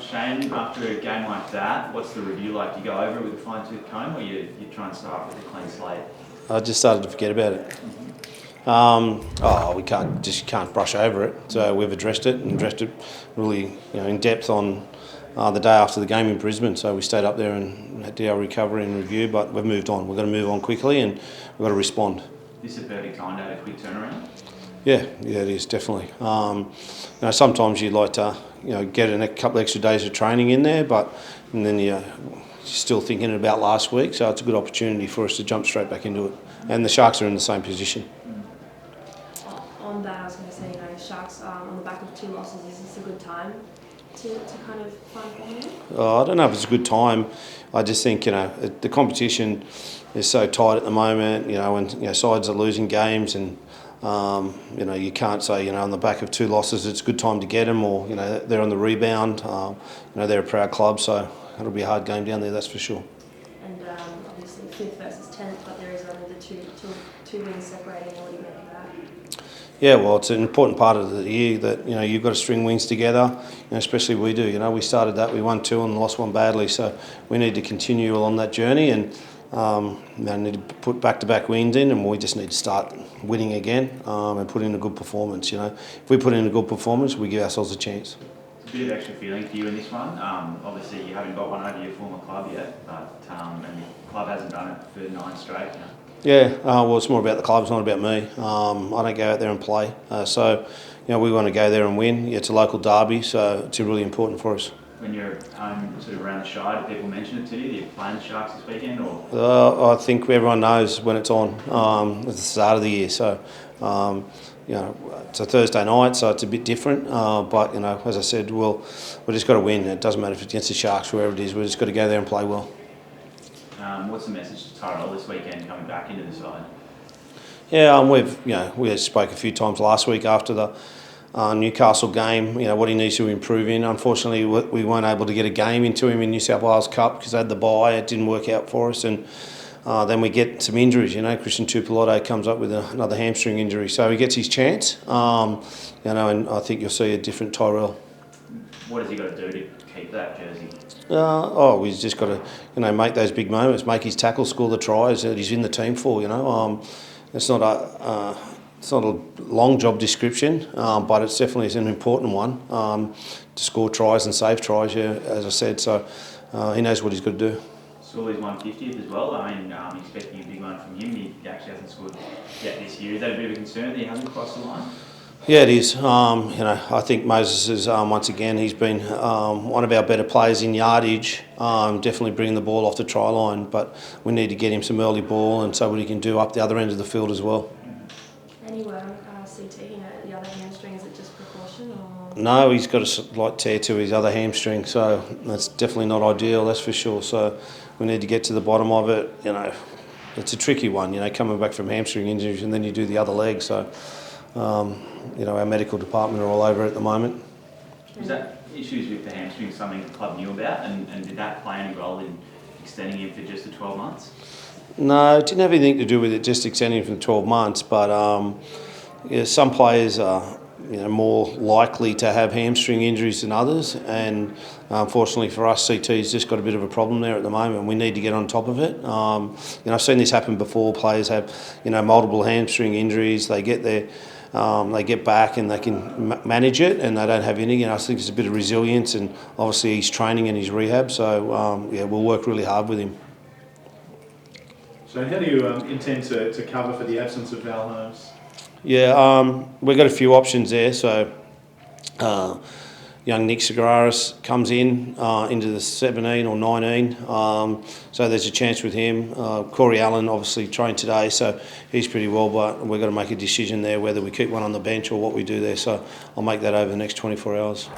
Shane, after a game like that, what's the review like? Do you go over it with a fine-tooth comb, or you try and start with a clean slate? I just started to forget about it. We can't brush over it. So we've addressed it really, in depth on the day after the game in Brisbane. So we stayed up there and did our recovery and review, but we've moved on. We've got to move on quickly and we've got to respond. This is a perfect time to have a quick turnaround? Yeah, it is definitely. Sometimes you'd like to, get a couple of extra days of training in there, and then you're still thinking about last week. So it's a good opportunity for us to jump straight back into it. And the Sharks are in the same position. On that, I was going to say, Sharks on the back of 2 losses. Is this a good time to kind of find form? I don't know if it's a good time. I just think the competition is so tight at the moment. And sides are losing games and. You can't say, on the back of 2 losses, it's a good time to get them, or, they're on the rebound. They're a proud club, so it'll be a hard game down there, that's for sure. And obviously 5th versus 10th, but there is only the two wins separating. What do you make of that? Yeah, well, it's an important part of the year that, you've got to string wins together, especially we do. We started that, we won 2 and lost 1 badly, so we need to continue along that journey and need to put back-to-back wins in, and we just need to start winning again and put in a good performance. If we put in a good performance, we give ourselves a chance. It's a bit of extra feeling for you in this one. Obviously, you haven't got one over your former club yet, but and the club hasn't done it for 9 straight. Yeah, well, it's more about the club. It's not about me. I don't go out there and play, so we want to go there and win. It's a local derby, so it's really important for us. When you're home, sort of around the Shire, do people mention it to you? Do you play the Sharks this weekend? Or I think everyone knows when it's on. At the start of the year, so it's a Thursday night, so it's a bit different. But as I said, we just got to win. It doesn't matter if it's against the Sharks, wherever it is. We just got to go there and play well. What's the message to Tyrell this weekend coming back into the side? Yeah, we spoke a few times last week after the Newcastle game, what he needs to improve in. Unfortunately, we weren't able to get a game into him in New South Wales Cup because they had the bye. It didn't work out for us, and then we get some injuries. Christian Tuipulotu comes up with another hamstring injury, so he gets his chance. And I think you'll see a different Tyrell. What has he got to do to keep that jersey? We've just got to, make those big moments, make his tackle, score the tries that he's in the team for. It's not a long job description, but it's definitely an important one to score tries and save tries, as I said. So he knows what he's got to do. Sully's 150th as well. Expecting a big one from him. He actually hasn't scored yet this year. Is that a bit of a concern that he hasn't crossed the line? Yeah, it is. I think Moses is, once again, he's been one of our better players in yardage, definitely bringing the ball off the try line, but we need to get him some early ball and so what he can do up the other end of the field as well. Any word on CT, the other hamstring, is it just precaution? Or? No, he's got a slight tear to his other hamstring, so that's definitely not ideal, that's for sure. So we need to get to the bottom of it. It's a tricky one, coming back from hamstring injuries and then you do the other leg. So, our medical department are all over it at the moment. Is that issues with the hamstring something the club knew about, and did that play any role in extending him for just the 12 months? No, it didn't have anything to do with it just extending from 12 months, but some players are more likely to have hamstring injuries than others, and unfortunately for us, CT's just got a bit of a problem there at the moment. We need to get on top of it. I've seen this happen before. Players have multiple hamstring injuries. They get there. They get back and they can manage it, and they don't have any. I think it's a bit of resilience, and obviously he's training and his rehab. So we'll work really hard with him. So how do you intend to cover for the absence of Val Holmes? Yeah, we've got a few options there. So young Nick Sigararis comes into the 17 or 19. So there's a chance with him. Corey Allen obviously trained today, so he's pretty well, but we've got to make a decision there whether we keep one on the bench or what we do there. So I'll make that over the next 24 hours.